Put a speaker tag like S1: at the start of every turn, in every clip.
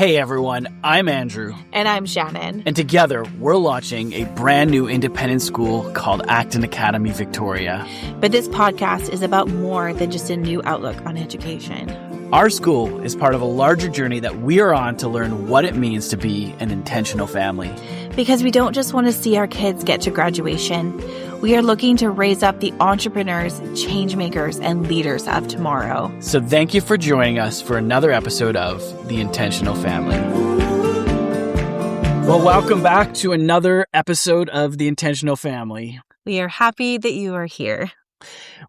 S1: Hey everyone, I'm Andrew.
S2: And I'm Shannon.
S1: And together, we're launching a brand new independent school called Acton Academy Victoria.
S2: But this podcast is about more than just a new outlook on education.
S1: Our school is part of a larger journey that we are on to learn what it means to be an intentional family.
S2: Because we don't just want to see our kids get to graduation. We are looking to raise up the entrepreneurs, change makers, and leaders of tomorrow.
S1: So thank you for joining us for another episode of The Intentional Family. Well, welcome back to another episode of The Intentional Family.
S2: We are happy that you are here.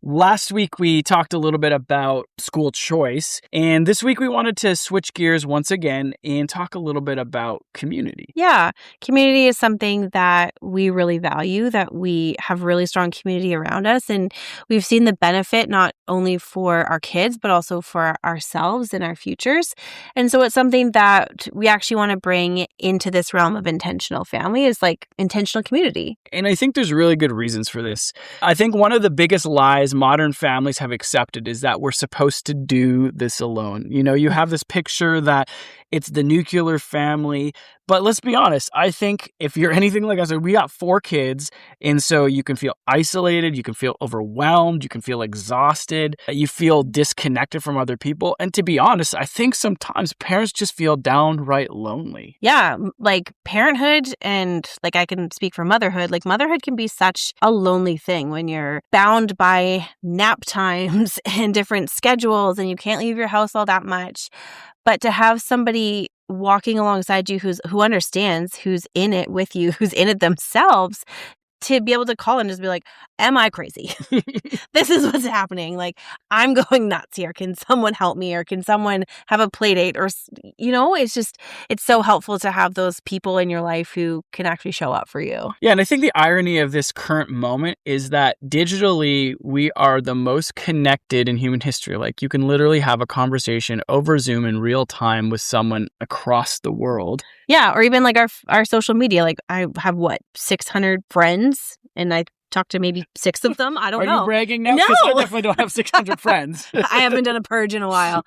S1: Last week, we talked a little bit about school choice, and this week we wanted to switch gears once again and talk a little bit about community.
S2: Yeah, community is something that we really value, that we have really strong community around us, and we've seen the benefit not only for our kids, but also for ourselves and our futures. And so it's something that we actually want to bring into this realm of intentional family is like intentional community.
S1: And I think there's really good reasons for this. I think one of the biggest lies modern families have accepted is that we're supposed to do this alone. You know, you have this picture that it's the nuclear family, but let's be honest. I think if you're anything like us, we got 4 kids, and so you can feel isolated, you can feel overwhelmed, you can feel exhausted, you feel disconnected from other people. And to be honest, I think sometimes parents just feel downright lonely.
S2: Yeah, like parenthood and like I can speak for motherhood, like motherhood can be such a lonely thing when you're bound by nap times and different schedules and you can't leave your house all that much. But to have somebody walking alongside you who understands, who's in it with you, who's in it themselves, to be able to call and just be like, am I crazy? This is what's happening. Like, I'm going nuts here. Can someone help me? Or can someone have a play date? Or, you know, it's so helpful to have those people in your life who can actually show up for you.
S1: Yeah, and I think the irony of this current moment is that digitally, we are the most connected in human history. Like, you can literally have a conversation over Zoom in real time with someone across the world.
S2: Yeah, or even like our social media. Like, I have 600 friends, and I talk to maybe 6 of them. I don't know.
S1: Are you bragging now?
S2: No!
S1: Because I definitely don't have 600 friends.
S2: I haven't done a purge in a while.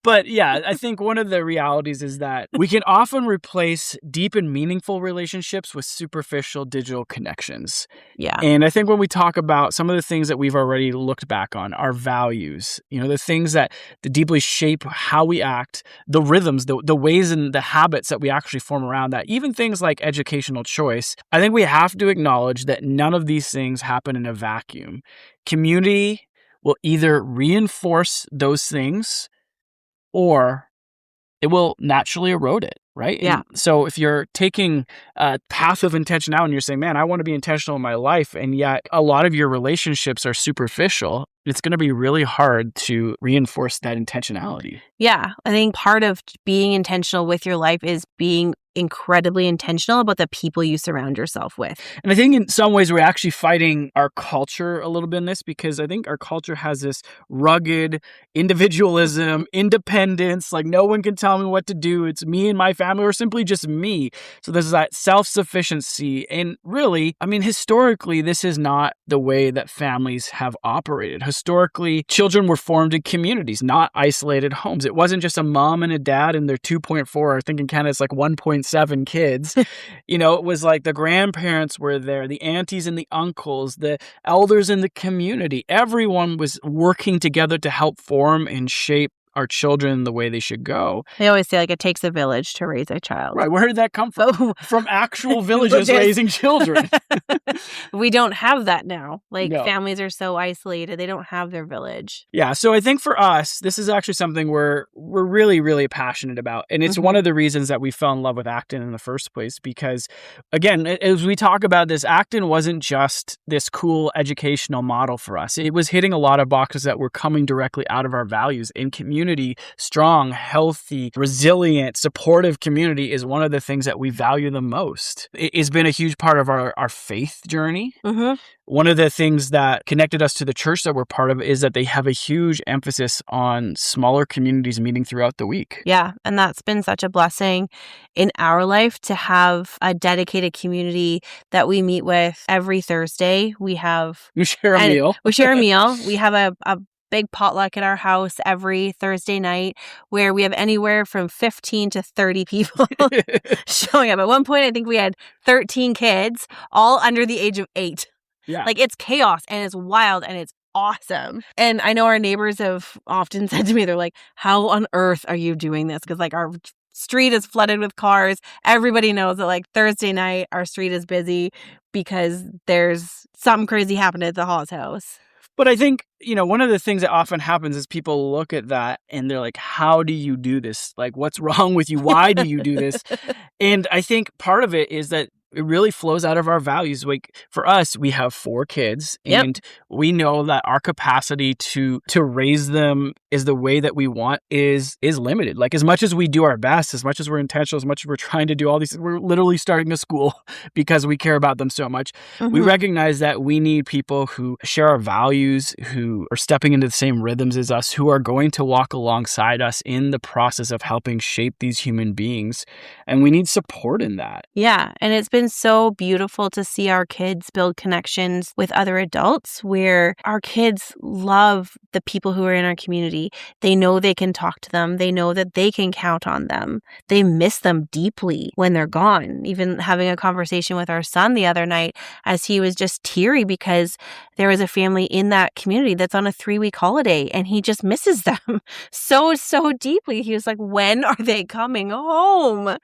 S1: But yeah, I think one of the realities is that we can often replace deep and meaningful relationships with superficial digital connections.
S2: Yeah.
S1: And I think when we talk about some of the things that we've already looked back on, our values, you know, the things that deeply shape how we act, the rhythms, the ways and the habits that we actually form around that, even things like educational choice, I think we have to acknowledge that none of these things happen in a vacuum. Community will either reinforce those things or it will naturally erode it, right?
S2: Yeah.
S1: And so if you're taking a path of intentionality and you're saying, man, I want to be intentional in my life, and yet a lot of your relationships are superficial, it's going to be really hard to reinforce that intentionality.
S2: Yeah. I think part of being intentional with your life is being incredibly intentional about the people you surround yourself with.
S1: And I think in some ways we're actually fighting our culture a little bit in this, because I think our culture has this rugged individualism, independence, like no one can tell me what to do. It's me and my family, or simply just me. So there's that self-sufficiency. And really, I mean, historically, this is not the way that families have operated. Historically, children were formed in communities, not isolated homes. It wasn't just a mom and a dad and their 2.4, I think in Canada it's like 1.7 kids. You know, it was like the grandparents were there, the aunties and the uncles, the elders in the community. Everyone was working together to help form and shape our children the way they should go.
S2: They always say, like, it takes a village to raise a child.
S1: Right. Where did that come from?
S2: Oh.
S1: From actual villages raising children.
S2: We don't have that now. Like,
S1: No.
S2: Families are so isolated. They don't have their village.
S1: Yeah. So I think for us, this is actually something we're really, really passionate about. And it's one of the reasons that we fell in love with Acton in the first place. Because, again, as we talk about this, Acton wasn't just this cool educational model for us. It was hitting a lot of boxes that were coming directly out of our values in community. Strong, healthy, resilient, supportive community is one of the things that we value the most. It's been a huge part of our faith journey. One of the things that connected us to the church that we're part of is that they have a huge emphasis on smaller communities meeting throughout the week.
S2: Yeah, and that's been such a blessing in our life to have a dedicated community that we meet with every Thursday. We share a meal. We share a meal. We have a big potluck at our house every Thursday night where we have anywhere from 15 to 30 people showing up. At one point, I think we had 13 kids, all under the age of 8.
S1: Yeah.
S2: Like, it's chaos and it's wild and it's awesome. And I know our neighbors have often said to me, they're like, how on earth are you doing this? Because like our street is flooded with cars. Everybody knows that like Thursday night, our street is busy because there's something crazy happening at the Hawes house.
S1: But I think, one of the things that often happens is people look at that and they're like, how do you do this? Like, what's wrong with you? Why do you do this? And I think part of it is that it really flows out of our values. Like for us, we have 4 kids and we know that our capacity to raise them is the way that we want is limited. Like as much as we do our best, as much as we're intentional, as much as we're trying to do all these, we're literally starting a school because we care about them so much. Mm-hmm. We recognize that we need people who share our values, who are stepping into the same rhythms as us, who are going to walk alongside us in the process of helping shape these human beings. And we need support in that.
S2: Yeah. And it's been so beautiful to see our kids build connections with other adults where our kids love the people who are in our community. They know they can talk to them. They know that they can count on them. They miss them deeply when they're gone. Even having a conversation with our son the other night as he was just teary because there was a family in that community that's on a 3-week holiday and he just misses them so deeply. He was like, when are they coming home?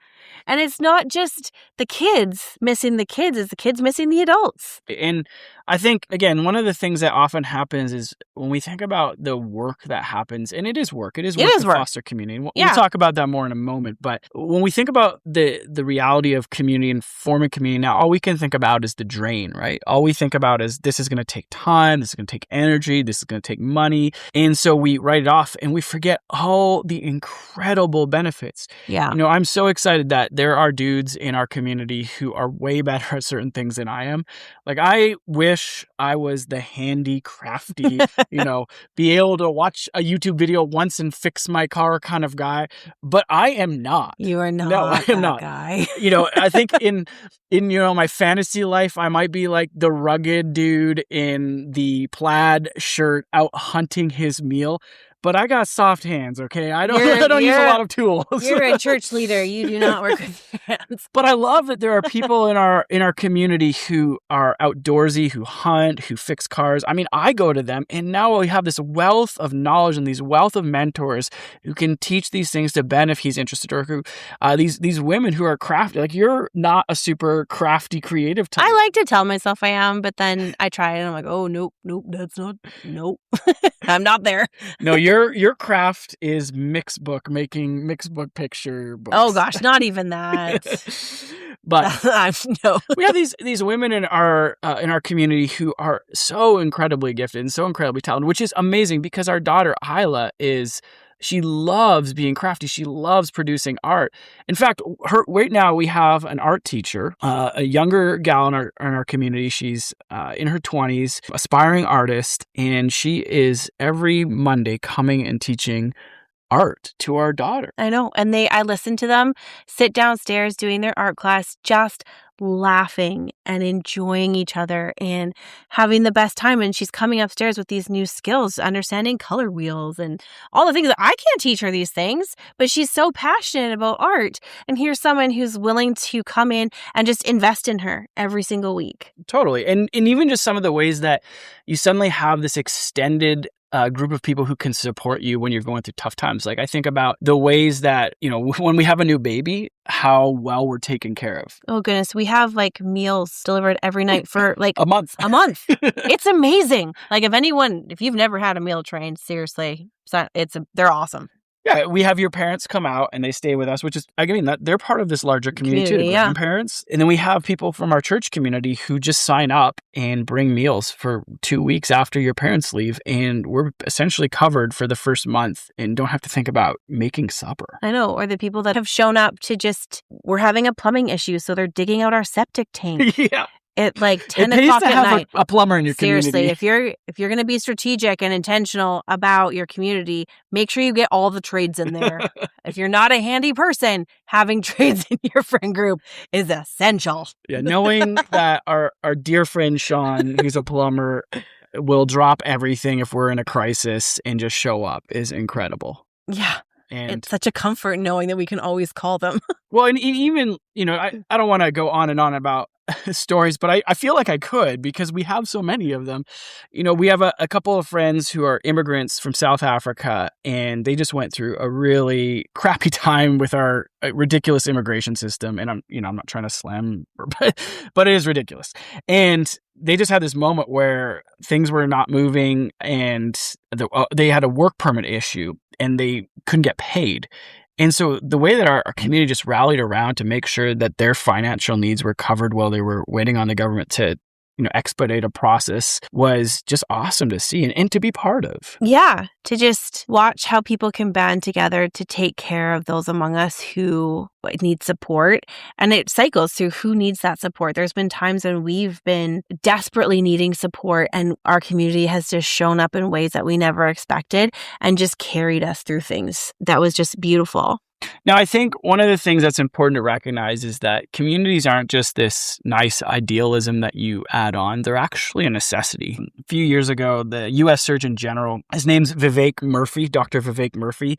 S2: And it's not just the kids missing the kids, it's the kids missing the adults.
S1: And I think, again, one of the things that often happens is when we think about the work that happens, and it is work. It is work to foster community. We'll talk about that more in a moment. But when we think about the reality of community and forming community, now all we can think about is the drain, right? All we think about is this is going to take time, this is going to take energy, this is going to take money. And so we write it off and we forget all the incredible benefits.
S2: Yeah.
S1: I'm so excited that there are dudes in our community who are way better at certain things than I am. Like I wish I was the handy, crafty, be able to watch a YouTube video once and fix my car kind of guy, but I am not.
S2: You are not.
S1: No, I am not.
S2: Guy.
S1: I think in my fantasy life, I might be like the rugged dude in the plaid shirt out hunting his meal. But I got soft hands, okay? I don't use a lot of tools.
S2: You're a church leader. You do not work with your hands.
S1: But I love that there are people in our community who are outdoorsy, who hunt, who fix cars. I mean, I go to them, and now we have this wealth of knowledge and these wealth of mentors who can teach these things to Ben if he's interested, or who these women who are crafty. Like you're not a super crafty, creative type.
S2: I like to tell myself I am, but then I try it and I'm like, oh nope, that's not. Nope, I'm not there.
S1: No, your craft is making mixed book picture books.
S2: Oh gosh, not even that.
S1: But
S2: no.
S1: We have these women in our community who are so incredibly gifted and so incredibly talented, which is amazing because our daughter Isla she loves being crafty. She loves producing art. In fact, right now we have an art teacher, a younger gal in our community. She's in her 20s, aspiring artist, and she is every Monday coming and teaching art to our daughter.
S2: I know. And I listen to them sit downstairs doing their art class, just laughing and enjoying each other and having the best time. And she's coming upstairs with these new skills, understanding color wheels and all the things that I can't teach her these things, but she's so passionate about art. And here's someone who's willing to come in and just invest in her every single week.
S1: Totally. And even just some of the ways that you suddenly have this extended group of people who can support you when you're going through tough times. Like I think about the ways that, when we have a new baby, how well we're taken care of.
S2: Oh goodness. We have like meals delivered every night for like
S1: a month.
S2: It's amazing. Like if you've never had a meal train, seriously, they're awesome.
S1: Yeah, we have your parents come out and they stay with us, which is, they're part of this larger community too, the grandparents. And then we have people from our church community who just sign up and bring meals for 2 weeks after your parents leave. And we're essentially covered for the first month and don't have to think about making supper.
S2: I know. Or the people that have shown up we're having a plumbing issue, so they're digging out our septic tank.
S1: Yeah.
S2: At like 10
S1: o'clock
S2: at night.
S1: Have a plumber in your
S2: Seriously,
S1: community.
S2: if you're going to be strategic and intentional about your community, make sure you get all the trades in there. If you're not a handy person, having trades in your friend group is essential.
S1: Yeah, knowing that our dear friend Sean, who's a plumber, will drop everything if we're in a crisis and just show up is incredible.
S2: Yeah.
S1: And
S2: it's such a comfort knowing that we can always call them.
S1: well, and even, I don't want to go on and on about stories, but I feel like I could because we have so many of them. We have a couple of friends who are immigrants from South Africa, and they just went through a really crappy time with our ridiculous immigration system. And I'm not trying to slam, but it is ridiculous. And they just had this moment where things were not moving, and they had a work permit issue, and they couldn't get paid. And so the way that our community just rallied around to make sure that their financial needs were covered while they were waiting on the government to, expedite a process was just awesome to see and to be part of.
S2: Yeah, to just watch how people can band together to take care of those among us who need support. And it cycles through who needs that support. There's been times when we've been desperately needing support, and our community has just shown up in ways that we never expected and just carried us through things. That was just beautiful.
S1: Now, I think one of the things that's important to recognize is that communities aren't just this nice idealism that you add on. They're actually a necessity. A few years ago, the U.S. Surgeon General, his name's Vivek Murthy, Dr. Vivek Murthy,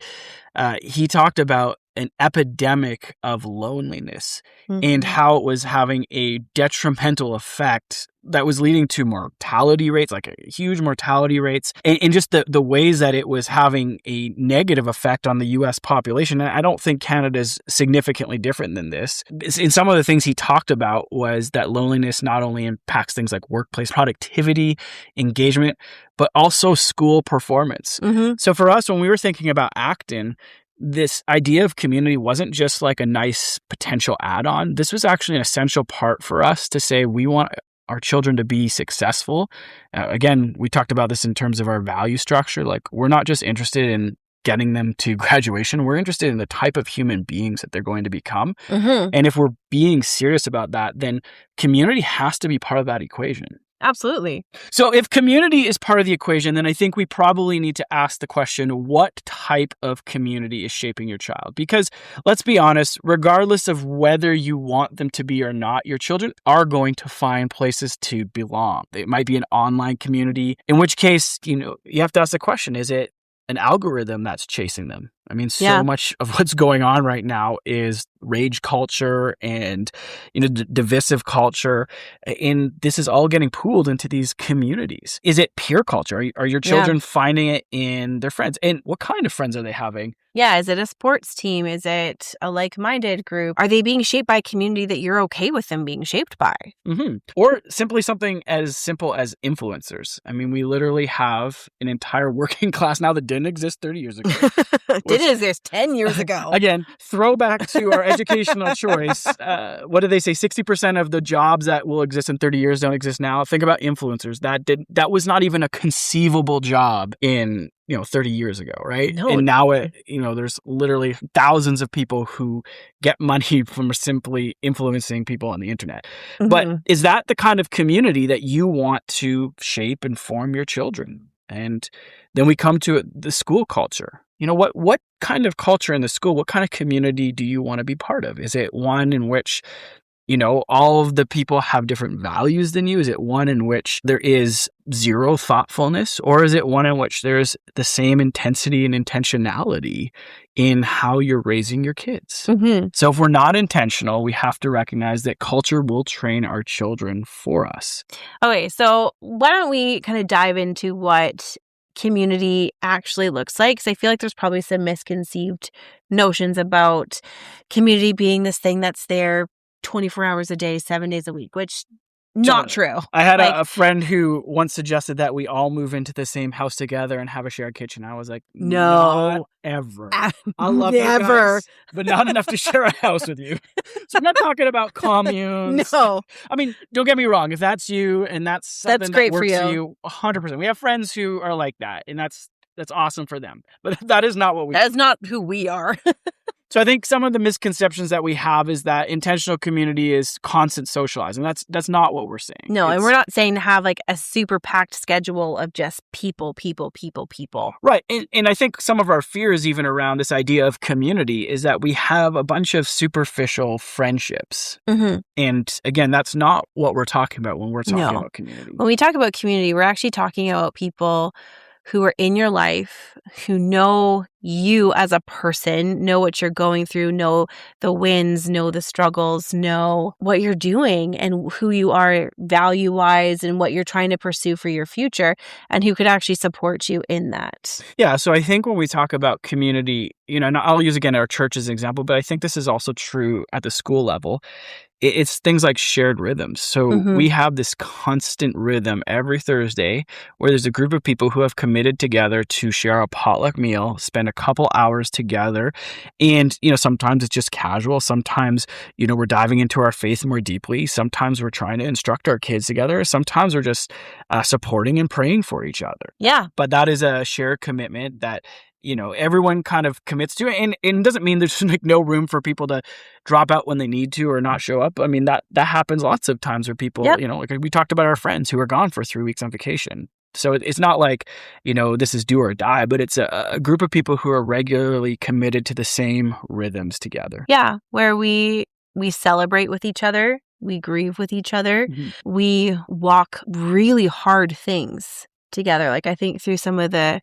S1: he talked about an epidemic of loneliness and how it was having a detrimental effect that was leading to mortality rates, like huge mortality rates, and just the ways that it was having a negative effect on the U.S. population. And I don't think Canada is significantly different than this. And some of the things he talked about was that loneliness not only impacts things like workplace productivity, engagement, but also school performance. So for us, when we were thinking about Acton, this idea of community wasn't just like a nice potential add-on. This was actually an essential part for us to say we want our children to be successful. Again, we talked about this in terms of our value structure. Like, we're not just interested in getting them to graduation. We're interested in the type of human beings that they're going to become. And if we're being serious about that, then community has to be part of that equation.
S2: Absolutely.
S1: So if community is part of the equation, then I think we probably need to ask the question, what type of community is shaping your child? Because let's be honest, regardless of whether you want them to be or not, your children are going to find places to belong. It might be an online community, in which case, you have to ask the question, is it an algorithm that's chasing them? I mean, so much of what's going on right now is rage culture and, divisive culture. And this is all getting pooled into these communities. Is it peer culture? Are your children finding it in their friends? And what kind of friends are they having?
S2: Yeah. Is it a sports team? Is it a like-minded group? Are they being shaped by a community that you're okay with them being shaped by?
S1: Or simply something as simple as influencers. I mean, we literally have an entire working class now that didn't exist 30 years ago.
S2: Didn't exist 10 years ago.
S1: Again, throwback to our educational choice. What do they say? 60% of the jobs that will exist in 30 years don't exist now. Think about influencers. That was not even a conceivable job in 30 years ago, right?
S2: No.
S1: And now there's literally thousands of people who get money from simply influencing people on the internet. But is that the kind of community that you want to shape and form your children? And then we come to the school culture. What kind of culture in the school, what kind of community do you want to be part of? Is it one in which all of the people have different values than you? Is it one in which there is zero thoughtfulness? Or is it one in which there's the same intensity and intentionality in how you're raising your kids? So if we're not intentional, we have to recognize that culture will train our children for us.
S2: Okay, so why don't we kind of dive into what community actually looks like? Because I feel like there's probably some misconceived notions about community being this thing that's there 24 hours a day, 7 days a week, which not true.
S1: I had a friend who once suggested that we all move into the same house together and have a shared kitchen. I was like,
S2: no,
S1: not ever. I love you
S2: never,
S1: guys, but not enough to share a house with you. So I'm not talking about communes.
S2: No.
S1: I mean, don't get me wrong. If that's you and that's something
S2: great
S1: that works
S2: for
S1: for you, 100%. We have friends who are like that, and that's awesome for them. But that is not what we.
S2: That is not who we are.
S1: So I think some of the misconceptions that we have is that intentional community is constant socializing. That's not what we're saying.
S2: No, and we're not saying to have like a super packed schedule of just people.
S1: Right. And I think some of our fears even around this idea of community is that we have a bunch of superficial friendships.
S2: Mm-hmm.
S1: And again, that's not what we're talking about when we're talking about community.
S2: When we talk about community, we're actually talking about people who are in your life, who know you as a person, know what you're going through, know the wins, know the struggles, know what you're doing and who you are value-wise and what you're trying to pursue for your future, and who could actually support you in that.
S1: Yeah, so I think when we talk about community, and I'll use again our church as an example, but I think this is also true at the school level. It's things like shared rhythms. So we have this constant rhythm every Thursday where there's a group of people who have committed together to share a potluck meal, spend a couple hours together. And, sometimes it's just casual. Sometimes, we're diving into our faith more deeply. Sometimes we're trying to instruct our kids together. Sometimes we're just supporting and praying for each other.
S2: Yeah.
S1: But that is a shared commitment that everyone kind of commits to it. And it doesn't mean there's like no room for people to drop out when they need to or not show up. I mean, that happens lots of times where people, like we talked about our friends who are gone for 3 weeks on vacation. So it's not like, this is do or die, but it's a group of people who are regularly committed to the same rhythms together.
S2: Yeah, where we celebrate with each other. We grieve with each other. Mm-hmm. We walk really hard things together. Like I think through some of the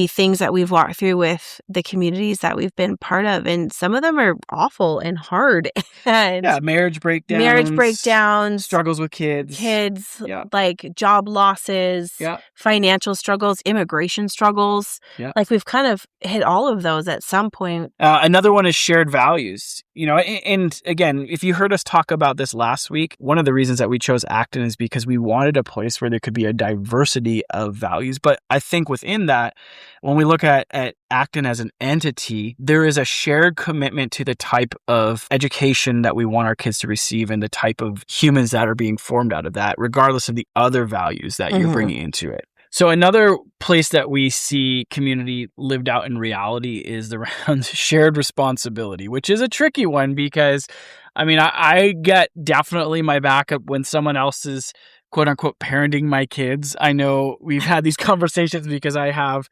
S2: things that we've walked through with the communities that we've been part of, and some of them are awful and hard. And
S1: marriage breakdowns, struggles with kids,
S2: like job losses, financial struggles, immigration struggles. Like we've kind of hit all of those at some point.
S1: Another one is shared values. And again, if you heard us talk about this last week, one of the reasons that we chose Acton is because we wanted a place where there could be a diversity of values. But I think within that, when we look at Acton as an entity, there is a shared commitment to the type of education that we want our kids to receive and the type of humans that are being formed out of that, regardless of the other values that you're bringing into it. So another place that we see community lived out in reality is around shared responsibility, which is a tricky one because, I get definitely my backup when someone else is quote unquote parenting my kids. I know we've had these conversations because I have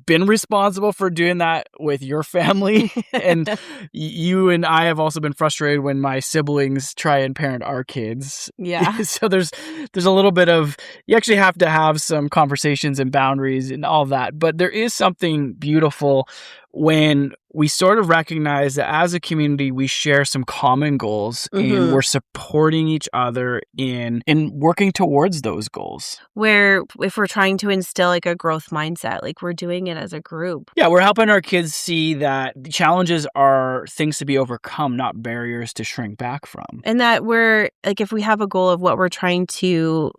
S1: been responsible for doing that with your family. And you and I have also been frustrated when my siblings try and parent our kids.
S2: Yeah.
S1: So there's a little bit of, you actually have to have some conversations and boundaries and all that. But there is something beautiful when we sort of recognize that as a community, we share some common goals and we're supporting each other in working towards those goals.
S2: Where if we're trying to instill like a growth mindset, like we're doing it as a group.
S1: Yeah, we're helping our kids see that challenges are things to be overcome, not barriers to shrink back from.
S2: And that we're like, if we have a goal of what we're trying to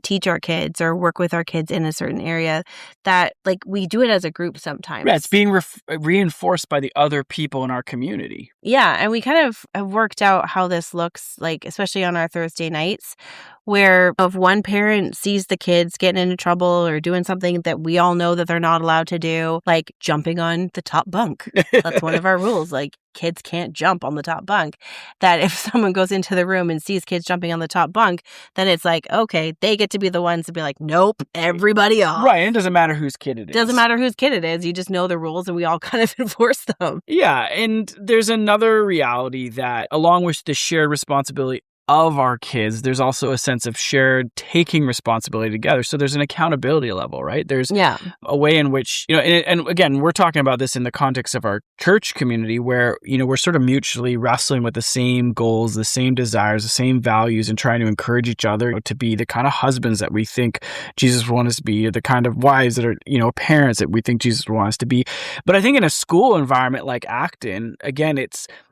S2: teach our kids or work with our kids in a certain area, that like we do it as a group sometimes.
S1: Yeah, it's being reinforced by the other people in our community.
S2: Yeah, and we kind of have worked out how this looks like, especially on our Thursday nights, where if one parent sees the kids getting into trouble or doing something that we all know that they're not allowed to do, like jumping on the top bunk. That's one of our rules. Like kids can't jump on the top bunk. That if someone goes into the room and sees kids jumping on the top bunk, then it's like, okay, they get to be the ones to be like, nope, everybody off.
S1: Right, and it doesn't matter whose kid it is.
S2: Doesn't matter whose kid it is. You just know the rules and we all kind of enforce them.
S1: Yeah, and there's another reality that along with the shared responsibility of our kids, there's also a sense of shared taking responsibility together. So there's an accountability level, right? There's a way in which, and again, we're talking about this in the context of our church community where, we're sort of mutually wrestling with the same goals, the same desires, the same values, and trying to encourage each other to be the kind of husbands that we think Jesus would want us to be, or the kind of wives that are, parents that we think Jesus would want us to be. But I think in a school environment like Acton, again,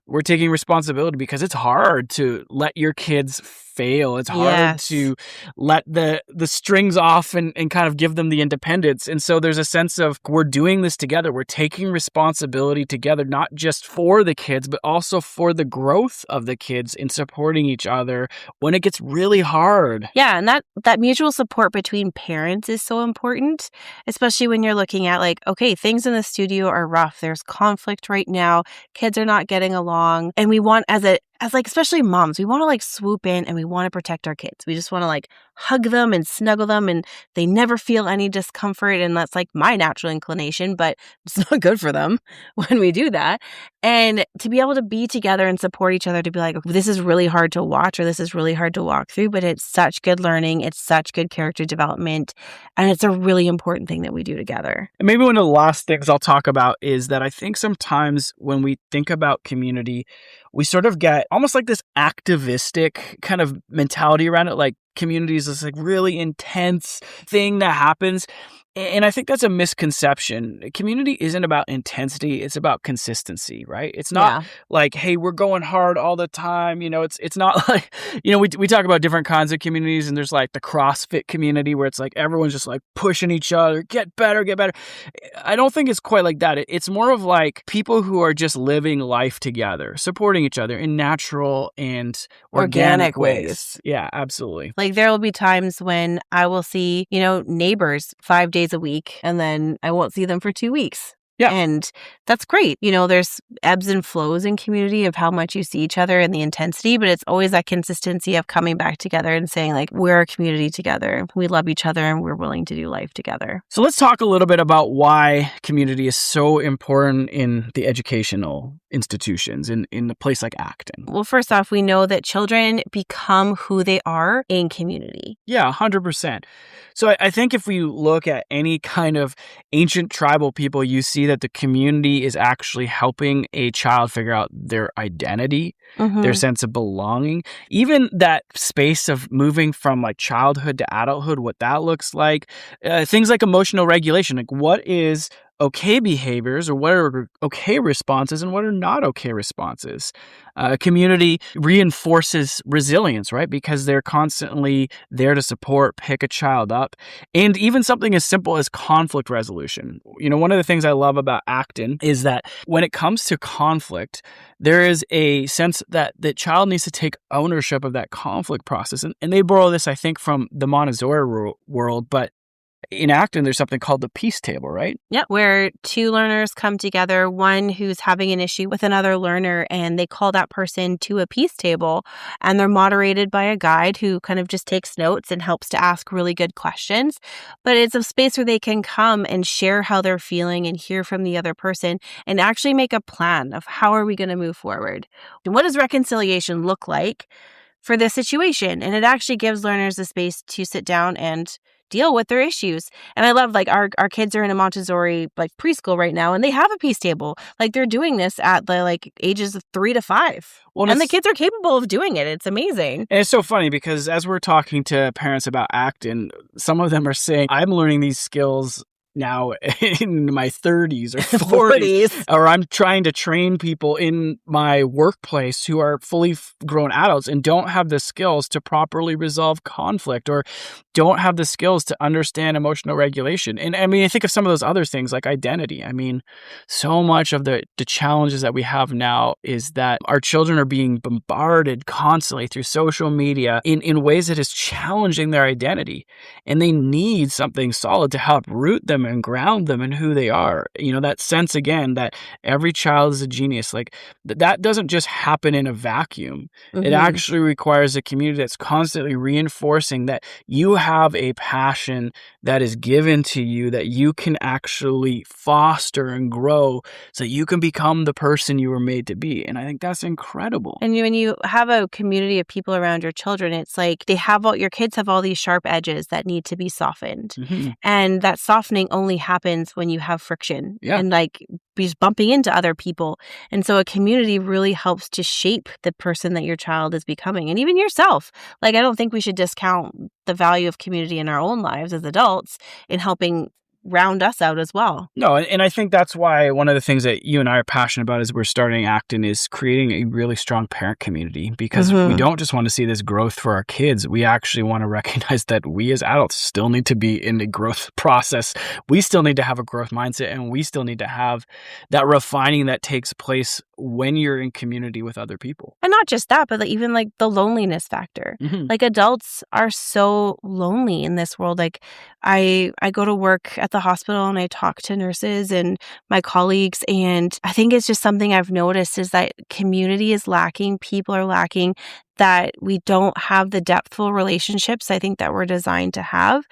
S1: we're taking responsibility because it's hard to let your kids fail. It's hard
S2: Yes.
S1: to let the strings off and kind of give them the independence. And so there's a sense of we're doing this together. We're taking responsibility together, not just for the kids, but also for the growth of the kids in supporting each other when it gets really hard.
S2: Yeah, and that mutual support between parents is so important, especially when you're looking at like, okay, things in the studio are rough. There's conflict right now. Kids are not getting along. And we want as like especially moms, we want to like swoop in and we want to protect our kids. We just want to like hug them and snuggle them and they never feel any discomfort, and that's like my natural inclination, but it's not good for them when we do that. And to be able to be together and support each other, to be like, this is really hard to watch or this is really hard to walk through, but it's such good learning. It's such good character development. And it's a really important thing that we do together.
S1: And maybe one of the last things I'll talk about is that I think sometimes when we think about community, we sort of get almost like this activistic kind of mentality around it. Like community is this like really intense thing that happens. And I think that's a misconception. Community isn't about intensity. It's about consistency, right? It's not like, hey, we're going hard all the time. It's not like, we talk about different kinds of communities, and there's like the CrossFit community where it's like everyone's just like pushing each other, get better, get better. I don't think it's quite like that. It's more of like people who are just living life together, supporting each other in natural and organic ways. Yeah, absolutely.
S2: Like there will be times when I will see, neighbors 5 days a week, and then I won't see them for 2 weeks.
S1: Yeah.
S2: And that's great. There's ebbs and flows in community of how much you see each other and the intensity, but it's always that consistency of coming back together and saying like, we're a community together. We love each other and we're willing to do life together.
S1: So let's talk a little bit about why community is so important in the educational institutions, in a place like Acton.
S2: Well, first off, we know that children become who they are in community.
S1: Yeah, 100%. So I think if we look at any kind of ancient tribal people, you see that the community is actually helping a child figure out their identity, their sense of belonging, even that space of moving from like childhood to adulthood, what that looks like, things like emotional regulation, like what is okay behaviors or what are okay responses and what are not okay responses. Community reinforces resilience, right? Because they're constantly there to support, pick a child up. And even something as simple as conflict resolution. One of the things I love about Acton is that when it comes to conflict, there is a sense that the child needs to take ownership of that conflict process. And they borrow this, I think, from the Montessori world, but in Acton, there's something called the peace table, right?
S2: Yeah, where two learners come together, one who's having an issue with another learner, and they call that person to a peace table, and they're moderated by a guide who kind of just takes notes and helps to ask really good questions. But it's a space where they can come and share how they're feeling and hear from the other person and actually make a plan of how are we going to move forward. And what does reconciliation look like for this situation? And it actually gives learners the space to sit down and deal with their issues. And I love like our kids are in a Montessori like preschool right now, and they have a peace table. Like they're doing this at the like ages of 3 to 5. Well, and the kids are capable of doing it. It's amazing.
S1: And it's so funny because as we're talking to parents about Acton, some of them are saying, I'm learning these skills now in my 30s or 40s, or I'm trying to train people in my workplace who are fully grown adults and don't have the skills to properly resolve conflict or don't have the skills to understand emotional regulation. And I mean, I think of some of those other things like identity. I mean, so much of the challenges that we have now is that our children are being bombarded constantly through social media in ways that is challenging their identity. And they need something solid to help root them and ground them in who they are. That sense again that every child is a genius, like that doesn't just happen in a vacuum. It actually requires a community that's constantly reinforcing that you have a passion that is given to you that you can actually foster and grow so you can become the person you were made to be. And I think that's incredible.
S2: And when you have a community of people around your children, it's like your kids have all these sharp edges that need to be softened. And that softening only happens when you have friction and like just bumping into other people. And so a community really helps to shape the person that your child is becoming, and even yourself. Like, I don't think we should discount the value of community in our own lives as adults in helping round us out as well.
S1: No, and I think that's why one of the things that you and I are passionate about as we're starting Acton is creating a really strong parent community, because we don't just want to see this growth for our kids. We actually want to recognize that we as adults still need to be in the growth process. We still need to have a growth mindset, and we still need to have that refining that takes place when you're in community with other people.
S2: And not just that, but even like the loneliness factor. Like adults are so lonely in this world. Like I go to work at the hospital and I talk to nurses and my colleagues, and I think it's just something I've noticed is that community is lacking, people are lacking, that we don't have the depthful relationships I think that we're designed to have.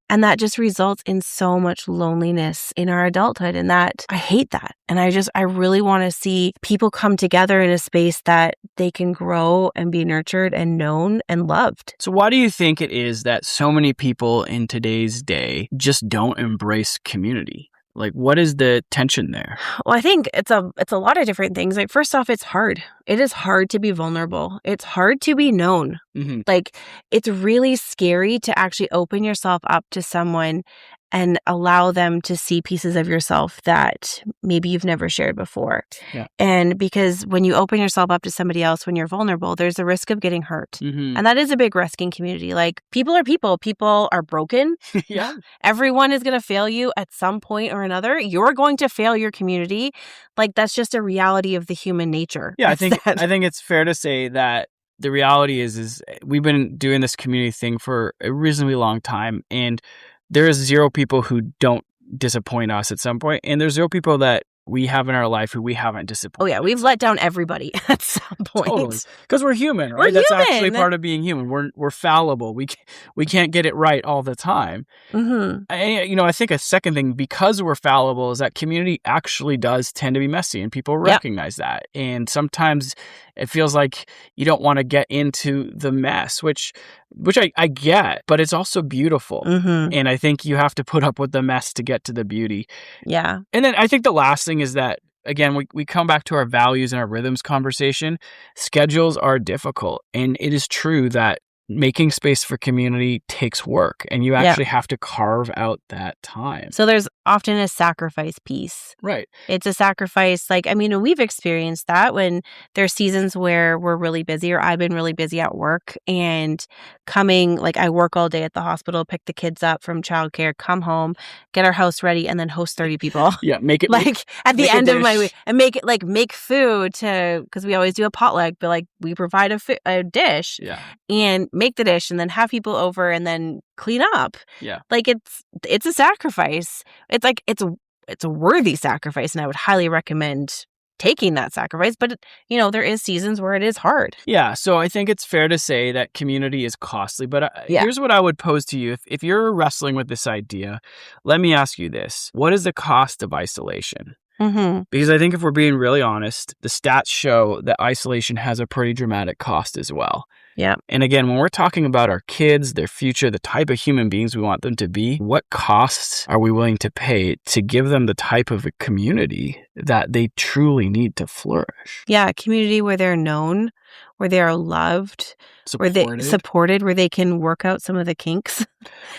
S2: And that just results in so much loneliness in our adulthood. And that I hate that. And I really want to see people come together in a space that they can grow and be nurtured and known and loved.
S1: So why do you think it is that so many people in today's day just don't embrace community? Like, what is the tension there?
S2: Well, I think it's a lot of different things. Like, first off, it's hard. It is hard to be vulnerable. It's hard to be known. Like, it's really scary to actually open yourself up to someone and allow them to see pieces of yourself that maybe you've never shared before.
S1: Yeah.
S2: And because when you open yourself up to somebody else, when you're vulnerable, there's a risk of getting hurt. And that is a big risk in community. Like, people are people. People are broken.
S1: Yeah.
S2: Everyone is going to fail you at some point or another. You're going to fail your community. Like, that's just a reality of the human nature.
S1: Yeah, I think it's fair to say that the reality is we've been doing this community thing for a reasonably long time, and there is zero people who don't disappoint us at some point, and there's zero people that we have in our life who we haven't disappointed.
S2: Oh yeah, we've let down everybody at some point.
S1: Totally. Because we're human, right? That's actually part of being human. We're fallible. We can't get it right all the time. I think a second thing, because we're fallible, is that community actually does tend to be messy, and people recognize that. And sometimes it feels like you don't want to get into the mess, which I get, but it's also beautiful. And I think you have to put up with the mess to get to the beauty.
S2: Yeah.
S1: And then I think the last thing is that, again, we come back to our values and our rhythms conversation. Schedules are difficult. And it is true that making space for community takes work, and you actually have to carve out that time.
S2: So there's often a sacrifice piece.
S1: Right.
S2: It's a sacrifice. Like, I mean, we've experienced that when there's seasons where we're really busy, or I've been really busy at work, and like, I work all day at the hospital, pick the kids up from childcare, come home, get our house ready, and then host 30 people.
S1: Yeah, make it
S2: like at the end of my week, and make food because we always do a potluck, but like we provide a dish.
S1: Yeah.
S2: And make the dish and then have people over and then clean up.
S1: Yeah.
S2: Like, it's a sacrifice. It's like it's a worthy sacrifice, and I would highly recommend taking that sacrifice. But there is seasons where it is hard.
S1: Yeah. So I think it's fair to say that community is costly. But here's what I would pose to you. If you're wrestling with this idea, let me ask you this. What is the cost of isolation? Because I think if we're being really honest, the stats show that isolation has a pretty dramatic cost as well.
S2: Yeah.
S1: And again, when we're talking about our kids, their future, the type of human beings we want them to be, what costs are we willing to pay to give them the type of a community that they truly need to flourish?
S2: Yeah, a community where they're known, where they are loved, where they supported, where they can work out some of the kinks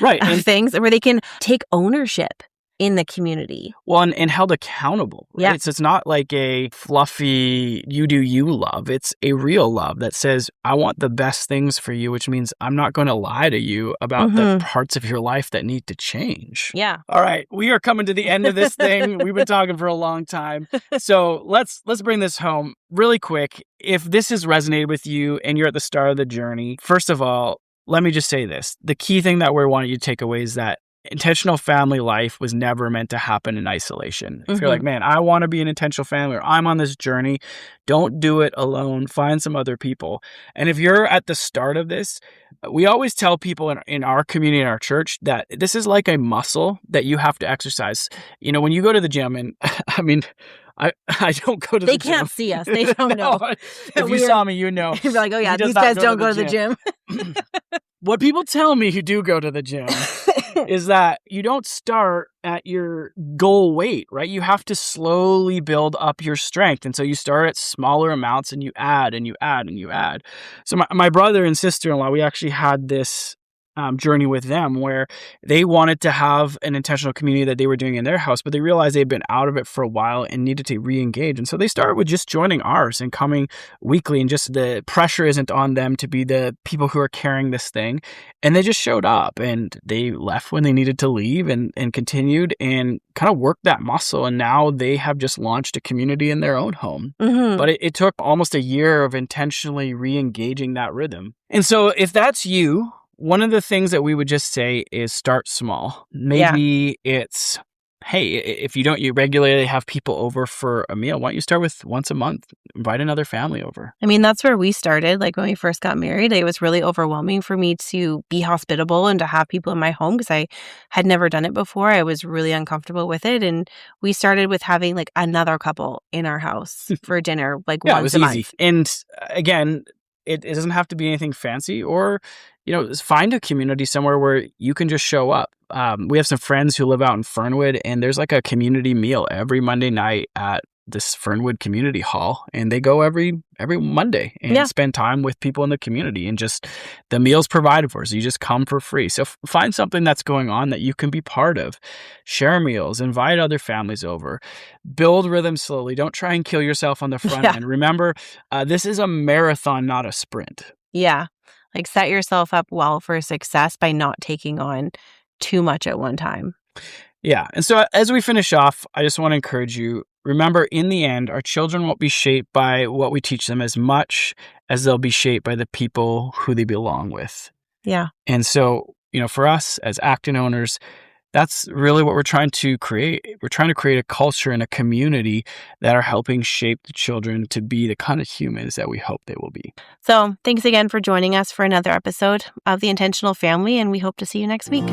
S2: of things, where they can take ownership in the community.
S1: Well, and held accountable, right?
S2: Yeah.
S1: So it's not like a fluffy, you do you love. It's a real love that says, I want the best things for you, which means I'm not going to lie to you about the parts of your life that need to change.
S2: Yeah.
S1: All right. We are coming to the end of this thing. We've been talking for a long time. So let's bring this home really quick. If this has resonated with you and you're at the start of the journey, first of all, let me just say this. The key thing that we want you to take away is that intentional family life was never meant to happen in isolation. If you're like, man, I want to be an intentional family, or I'm on this journey, don't do it alone. Find some other people. And if you're at the start of this, we always tell people in our community, in our church, that this is like a muscle that you have to exercise. When you go to the gym, and I mean, I don't go to the gym.
S2: They can't see us. They don't know.
S1: If you saw me, you know.
S2: You're like, oh yeah, these guys don't go to the gym.
S1: What people tell me who do go to the gym is that you don't start at your goal weight, right? You have to slowly build up your strength. And so you start at smaller amounts, and you add and you add and you add. So my brother and sister-in-law, we actually had this journey with them where they wanted to have an intentional community that they were doing in their house, but they realized they'd been out of it for a while and needed to re-engage. And so they started with just joining ours and coming weekly, and just the pressure isn't on them to be the people who are carrying this thing. And they just showed up, and they left when they needed to leave, and continued and kind of worked that muscle. And now they have just launched a community in their own home.
S2: Mm-hmm.
S1: But it took almost a year of intentionally re-engaging that rhythm. And so if that's you, one of the things that we would just say is start small. Maybe it's, hey, if you regularly have people over for a meal, why don't you start with once a month? Invite another family over.
S2: I mean, that's where we started. Like when we first got married, it was really overwhelming for me to be hospitable and to have people in my home because I had never done it before. I was really uncomfortable with it. And we started with having like another couple in our house for dinner, like once a month.
S1: And again, it doesn't have to be anything fancy, or, find a community somewhere where you can just show up. We have some friends who live out in Fernwood, and there's like a community meal every Monday night at this Fernwood Community Hall, and they go every Monday and spend time with people in the community, and just the meal's provided for, so you just come for free. So find something that's going on that you can be part of. Share meals, invite other families over, build rhythm slowly. Don't try and kill yourself on the front end. Remember, this is a marathon, not a sprint.
S2: Yeah. Like set yourself up well for success by not taking on too much at one time.
S1: Yeah. And so as we finish off, I just want to encourage you, remember, in the end, our children won't be shaped by what we teach them as much as they'll be shaped by the people who they belong with.
S2: Yeah.
S1: And so, for us as Acton owners, that's really what we're trying to create. We're trying to create a culture and a community that are helping shape the children to be the kind of humans that we hope they will be.
S2: So thanks again for joining us for another episode of The Intentional Family, and we hope to see you next week.